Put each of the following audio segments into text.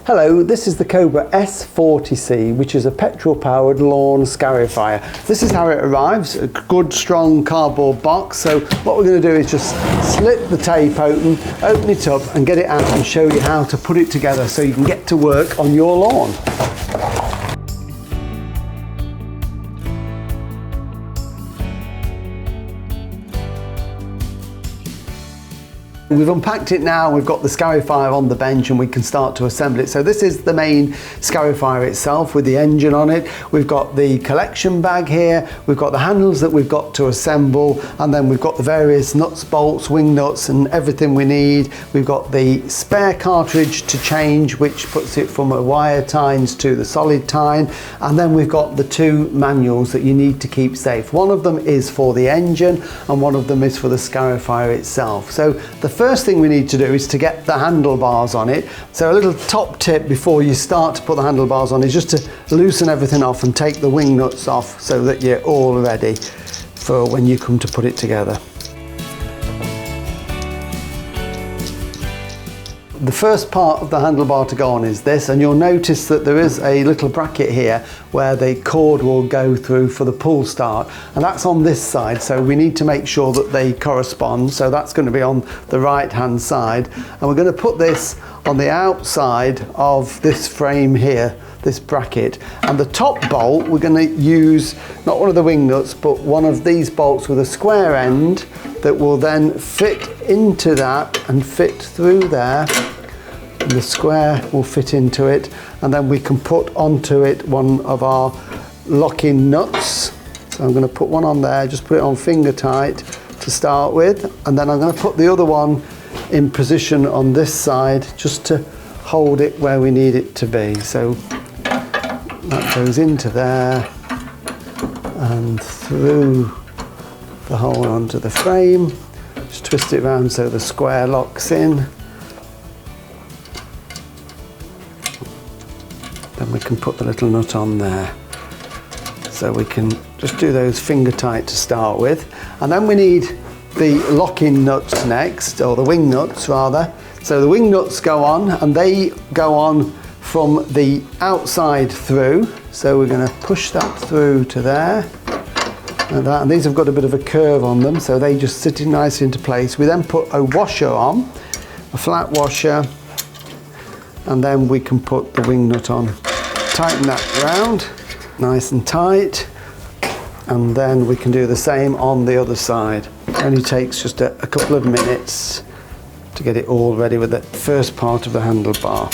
Hello, this is the Cobra S40C, which is a petrol-powered lawn scarifier. This is how it arrives, a good strong cardboard box. So what we're going to do is just slit the tape open it up and get it out and show you how to put it together so you can get to work on your lawn. We've unpacked it now, we've got the scarifier on the bench and we can start to assemble it. So this is the main scarifier itself with the engine on it. We've got the collection bag here, we've got the handles that we've got to assemble, and then we've got the various nuts, bolts, wing nuts and everything we need. We've got the spare cartridge to change, which puts it from a wire tines to the solid tine, and then we've got the two manuals that you need to keep safe. One of them is for the engine and one of them is for the scarifier itself. So the first thing we need to do is to get the handlebars on it. So a little top tip before you start to put the handlebars on is just to loosen everything off and take the wing nuts off so that you're all ready for when you come to put it together. The first part of the handlebar to go on is this, and you'll notice that there is a little bracket here where the cord will go through for the pull start, and that's on this side, so we need to make sure that they correspond. So that's going to be on the right hand side, and we're going to put this on the outside of this frame here, this bracket. And the top bolt we're going to use not one of the wing nuts but one of these bolts with a square end that will then fit into that and fit through there, and the square will fit into it, and then we can put onto it one of our locking nuts. So I'm going to put one on there, just put it on finger tight to start with, and then I'm going to put the other one in position on this side just to hold it where we need it to be. So that goes into there and through the hole onto the frame. Just twist it around so the square locks in. Then we can put the little nut on there. So we can just do those finger tight to start with. And then we need the locking nuts next, or the wing nuts rather. So the wing nuts go on, and they go on from the outside through. So we're going to push that through to there. And these have got a bit of a curve on them, so they just sit nicely into place. We then put a washer on, a flat washer, and then we can put the wing nut on. Tighten that round, nice and tight, and then we can do the same on the other side. It only takes just a couple of minutes to get it all ready with the first part of the handlebar.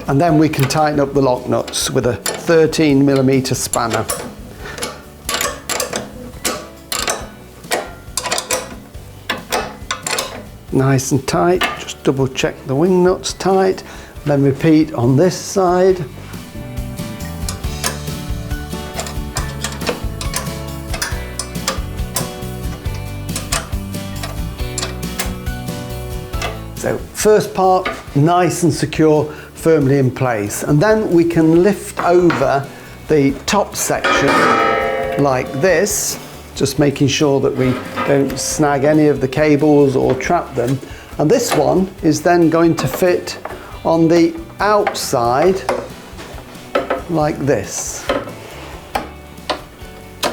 And then we can tighten up the lock nuts with a 13mm spanner. Nice and tight, just double check the wing nuts tight, then repeat on this side. So first part, nice and secure, firmly in place, and then we can lift over the top section like this, just making sure that we don't snag any of the cables or trap them, and this one is then going to fit on the outside like this.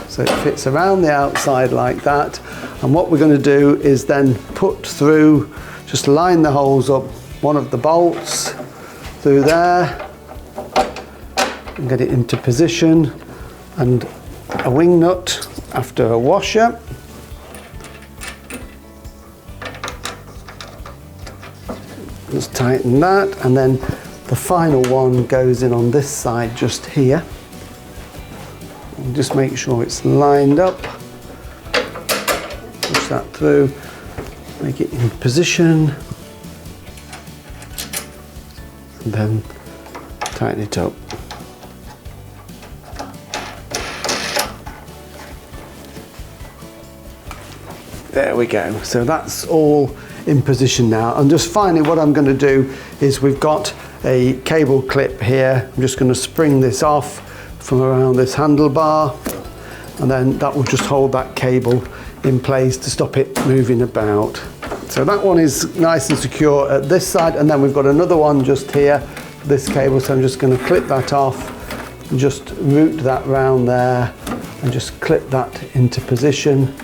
So it fits around the outside like that, and what we're going to do is then put through, just line the holes up, one of the bolts through there and get it into position, and a wing nut after a washer. Just tighten that, and then the final one goes in on this side just here. And just make sure it's lined up. Push that through, make it in position, and then tighten it up. There we go. So that's all in position now. And just finally what I'm going to do is, we've got a cable clip here. I'm just going to spring this off from around this handlebar, and then that will just hold that cable in place to stop it moving about. So that one is nice and secure at this side, and then we've got another one just here for this cable, so I'm just going to clip that off and just route that round there and just clip that into position.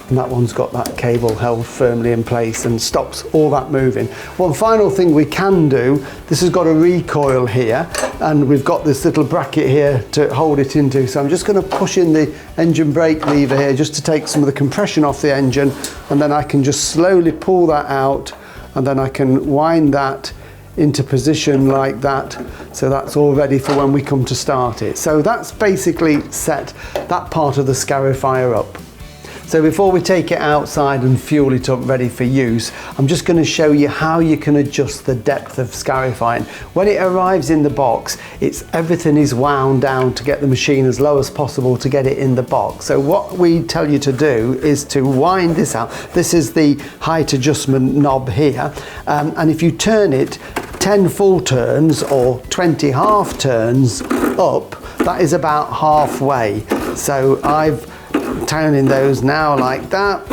And that one's got that cable held firmly in place and stops all that moving. One final thing we can do, this has got a recoil here, and we've got this little bracket here to hold it into. So I'm just going to push in the engine brake lever here just to take some of the compression off the engine, and then I can just slowly pull that out, and then I can wind that into position like that. So that's all ready for when we come to start it. So that's basically set that part of the scarifier up. So before we take it outside and fuel it up ready for use, I'm just going to show you how you can adjust the depth of scarifying. When it arrives in the box, everything is wound down to get the machine as low as possible to get it in the box. So what we tell you to do is to wind this out. This is the height adjustment knob here, and if you turn it 10 full turns or 20 half turns up, that is about halfway. So I've turning those now like that.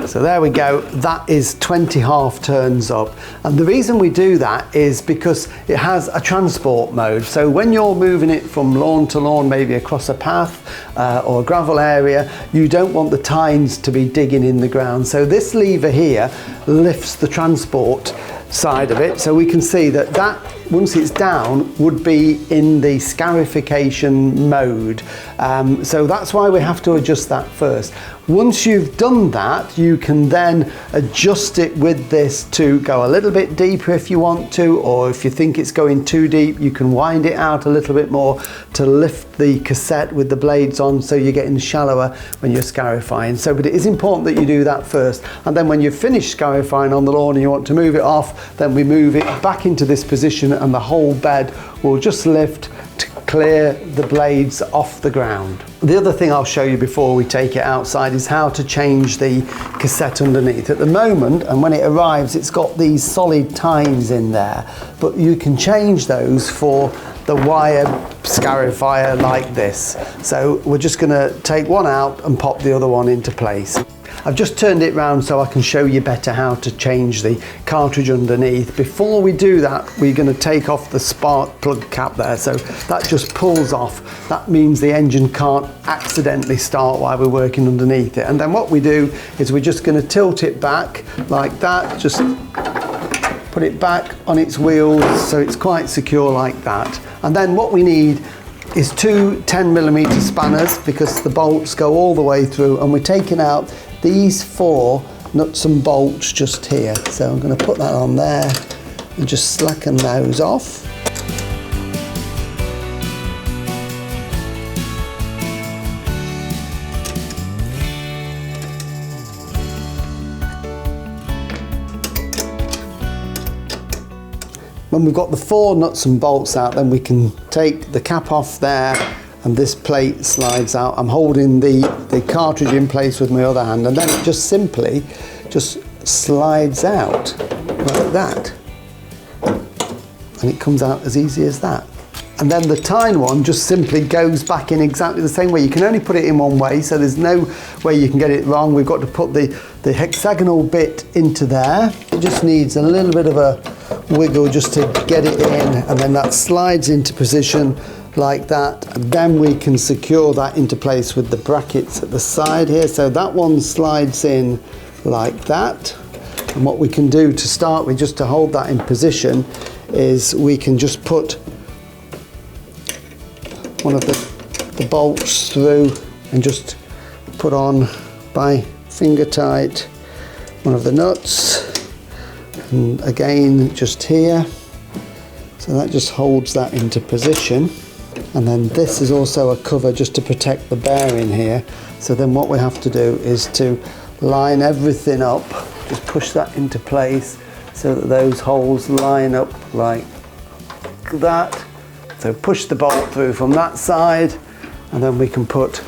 So there we go, that is 20 half turns up. And the reason we do that is because it has a transport mode. So when you're moving it from lawn to lawn, maybe across a path or a gravel area, you don't want the tines to be digging in the ground. So this lever here lifts the transport side of it, so we can see that once it's down would be in the scarification mode. So that's why we have to adjust that first. Once you've done that, you can then adjust it with this to go a little bit deeper if you want to, or if you think it's going too deep, you can wind it out a little bit more to lift the cassette with the blades on, so you're getting shallower when you're scarifying. So, but it is important that you do that first, and then when you've finished scarifying on the lawn and you want to move it off, then we move it back into this position, and the whole bed will just lift to clear the blades off the ground. The other thing I'll show you before we take it outside is how to change the cassette underneath. At the moment, and when it arrives, it's got these solid tines in there, but you can change those for the wire scarifier like this. So we're just going to take one out and pop the other one into place. I've just turned it round so I can show you better how to change the cartridge underneath. Before we do that, we're going to take off the spark plug cap there, so that just pulls off. That means the engine can't accidentally start while we're working underneath it. And then what we do is we're just going to tilt it back like that, just put it back on its wheels so it's quite secure like that. And then what we need is two 10mm spanners, because the bolts go all the way through, and we're taking out these 4 nuts and bolts just here. So I'm going to put that on there and just slacken those off. When we've got the 4 nuts and bolts out, then we can take the cap off there, and this plate slides out. I'm holding the cartridge in place with my other hand, and then it just simply just slides out like that, and it comes out as easy as that. And then the tine one just simply goes back in exactly the same way. You can only put it in one way, so there's no way you can get it wrong. We've got to put the hexagonal bit into there. It just needs a little bit of a wiggle just to get it in, and then that slides into position like that, and then we can secure that into place with the brackets at the side here. So that one slides in like that, and what we can do to start with, just to hold that in position, is we can just put one of the bolts through and just put on by finger tight one of the nuts, and again just here, so that just holds that into position. And then this is also a cover just to protect the bearing here. So then what we have to do is to line everything up, just push that into place so that those holes line up like that. So push the bolt through from that side, and then we can put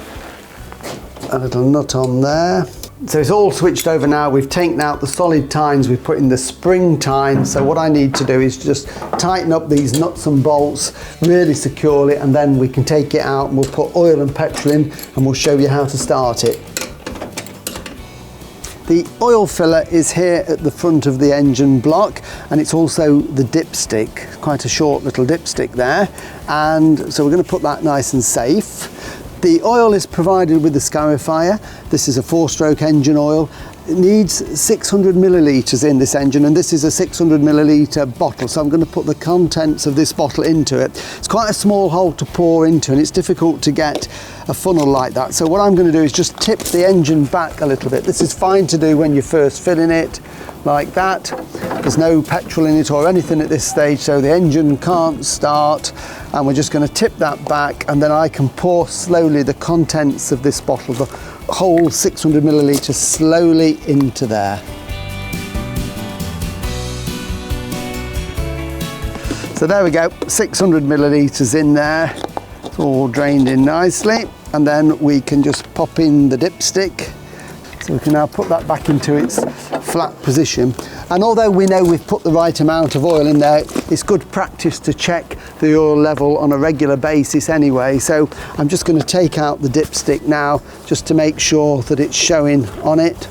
a little nut on there. So it's all switched over now. We've taken out the solid tines, we've put in the spring tine. So what I need to do is just tighten up these nuts and bolts really securely, and then we can take it out and we'll put oil and petrol in and we'll show you how to start it. The oil filler is here at the front of the engine block, and it's also the dipstick, quite a short little dipstick there. And so we're going to put that nice and safe. The oil is provided with the scarifier. This is a 4-stroke engine oil. It needs 600 millilitres in this engine, and this is a 600 millilitre bottle, so I'm going to put the contents of this bottle into it. It's quite a small hole to pour into, and it's difficult to get a funnel like that. So what I'm going to do is just tip the engine back a little bit. This is fine to do when you're first filling it, like that. There's no petrol in it or anything at this stage, so the engine can't start, and we're just going to tip that back, and then I can pour slowly the contents of this bottle, the whole 600 millilitres, slowly into there. So there we go, 600 millilitres in there. It's all drained in nicely, and then we can just pop in the dipstick. So we can now put that back into its flat position. And although we know we've put the right amount of oil in there, it's good practice to check the oil level on a regular basis anyway. So I'm just going to take out the dipstick now, just to make sure that it's showing on it,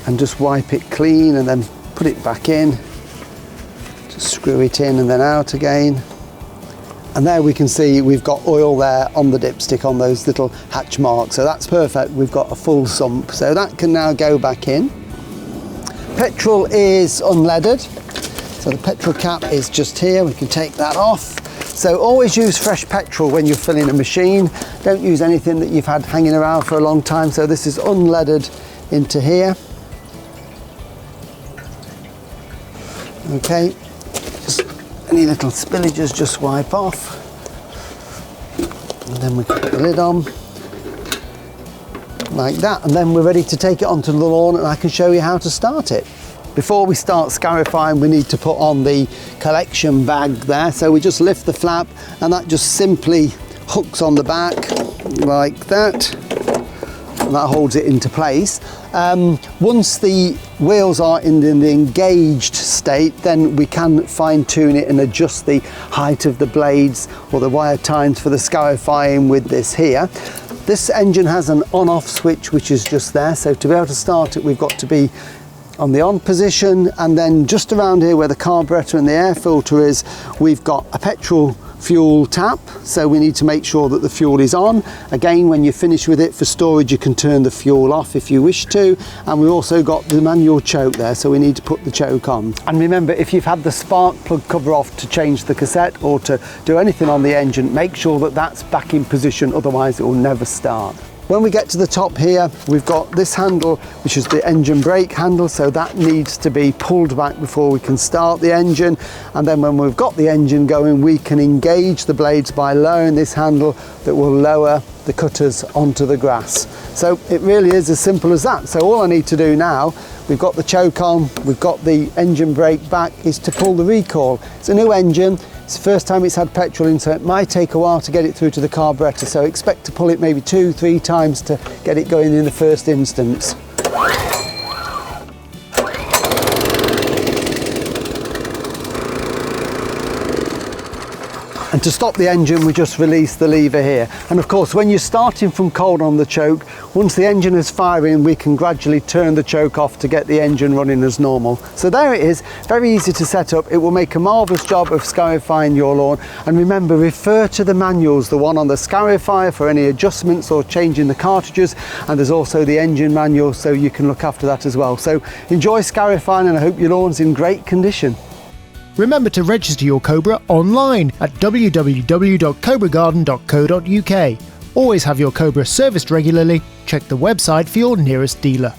and just wipe it clean and then put it back in. Just screw it in and then out again. And there we can see we've got oil there on the dipstick on those little hatch marks. So that's perfect. We've got a full sump. So that can now go back in. Petrol is unleaded. So the petrol cap is just here. We can take that off. So always use fresh petrol when you're filling a machine. Don't use anything that you've had hanging around for a long time. So this is unleaded into here. Okay. Any little spillages just wipe off, and then we can put the lid on like that, and then we're ready to take it onto the lawn, and I can show you how to start it. Before we start scarifying, we need to put on the collection bag there. So we just lift the flap, and that just simply hooks on the back like that, and that holds it into place. Once the wheels are in the engaged state, then we can fine tune it and adjust the height of the blades or the wire tines for the scarifying with this here. This engine has an on-off switch, which is just there. So to be able to start it, we've got to be on the on position, and then just around here where the carburetor and the air filter is, we've got a petrol fuel tap, so we need to make sure that the fuel is on. Again, when you're finished with it for storage, you can turn the fuel off if you wish to, and we've also got the manual choke there, so we need to put the choke on. And remember, if you've had the spark plug cover off to change the cassette or to do anything on the engine, make sure that that's back in position, otherwise it will never start. When we get to the top here, we've got this handle, which is the engine brake handle, so that needs to be pulled back before we can start the engine. And then when we've got the engine going, we can engage the blades by lowering this handle that will lower the cutters onto the grass. So it really is as simple as that. So all I need to do now, we've got the choke on, we've got the engine brake back, is to pull the recall. It's a new engine. It's the first time it's had petrol in, so it might take a while to get it through to the carburetor, so expect to pull it maybe 2-3 times to get it going in the first instance. And to stop the engine, we just release the lever here. And of course, when you're starting from cold on the choke, once the engine is firing, we can gradually turn the choke off to get the engine running as normal. So there it is, very easy to set up. It will make a marvellous job of scarifying your lawn. And remember, refer to the manuals, the one on the scarifier for any adjustments or changing the cartridges. And there's also the engine manual, so you can look after that as well. So enjoy scarifying, and I hope your lawn's in great condition. Remember to register your Cobra online at www.cobragarden.co.uk. Always have your Cobra serviced regularly. Check the website for your nearest dealer.